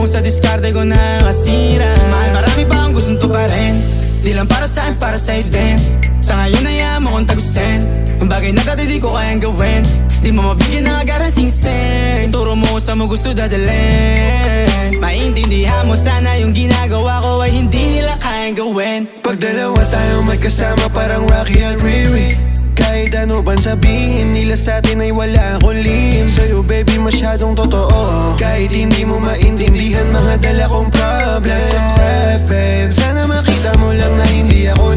mo sa diskarte ko na kasira. Mahal, marami pa ang gustong tuparin. Di lang para sa'kin, para sa'yo din. Sa ngayon ayaw mo kong tagusin yung bagay na dati di ko kayang gawin. Di mo mabigyan ng agarang singsing. Turo mo sa mo gusto dadalhin. Maintindihan mo sana yung ginagawa ko ay hindi nila kayang gawin. Pag dalawa tayo magkasama parang Rocky at Riri. Kahit ano bang sabihin nila sa'tin ay wala akong lihim. Sa'yo baby masyadong totoo. Kahit hindi mo maintindihan mga dala kong problems. Babe, sana makita mo lang na hindi ako